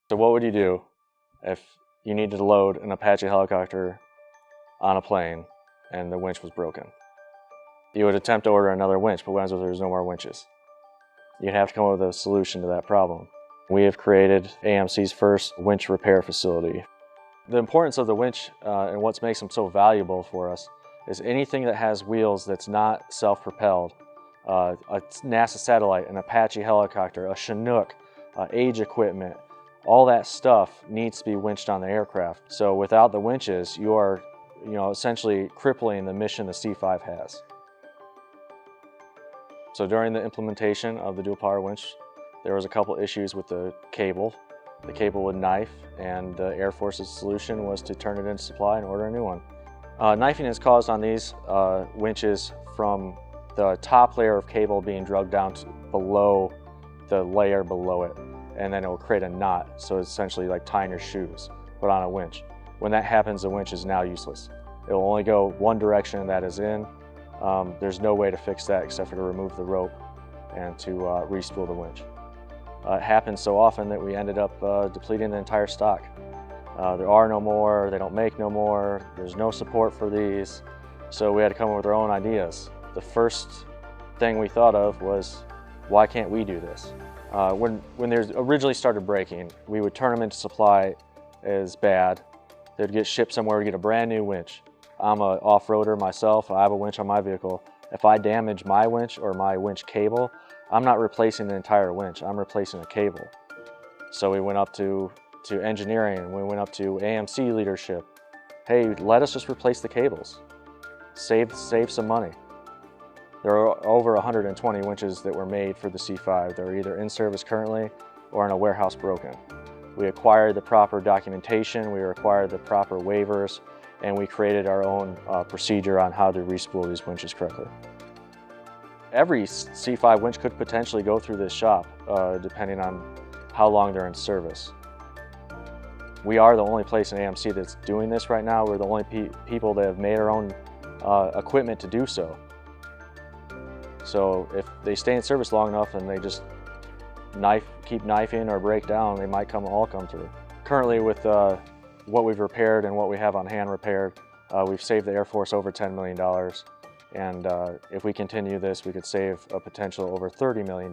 So what would you do if you needed to load an Apache helicopter on a plane and the winch was broken? You would attempt to order another winch, but what happens if there's no more winches? You'd have to come up with a solution to that problem. We have created AMC's first winch repair facility. The importance of the winch and what makes them so valuable for us is anything that has wheels that's not self-propelled, a NASA satellite, an Apache helicopter, a Chinook, age equipment, all that stuff needs to be winched on the aircraft. So without the winches, you are essentially crippling the mission the C-5 has. So during the implementation of the dual power winch, there was a couple issues with the cable. The cable would knife, and the Air Force's solution was to turn it into supply and order a new one. Knifing is caused on these winches from the top layer of cable being drugged down to below the layer below it, and then it will create a knot. So it's essentially like tying your shoes, but on a winch. When that happens, the winch is now useless. It will only go one direction, and that is in. There's no way to fix that except for to remove the rope and to re-spool the winch. It happens so often that we ended up depleting the entire stock. There are no more, they don't make no more, there's no support for these, so we had to come up with our own ideas. The first thing we thought of was, why can't we do this? When they originally started breaking, we would turn them into supply as bad. They'd get shipped somewhere to get a brand new winch. I'm an off-roader myself, I have a winch on my vehicle. If I damage my winch or my winch cable, I'm not replacing the entire winch, I'm replacing a cable. So we went up to engineering, we went up to AMC leadership. Hey, let us just replace the cables. Save some money. There are over 120 winches that were made for the C-5. They're either in service currently or in a warehouse broken. We acquired the proper documentation, we acquired the proper waivers, and we created our own procedure on how to re-spool these winches correctly. Every C-5 winch could potentially go through this shop, depending on how long they're in service. We are the only place in AMC that's doing this right now. We're the only people that have made our own equipment to do so. So if they stay in service long enough and they just keep knifing or break down, they might all come through. Currently, with what we've repaired and what we have on hand repaired, we've saved the Air Force over $10 million. And if we continue this, we could save a potential over $30 million.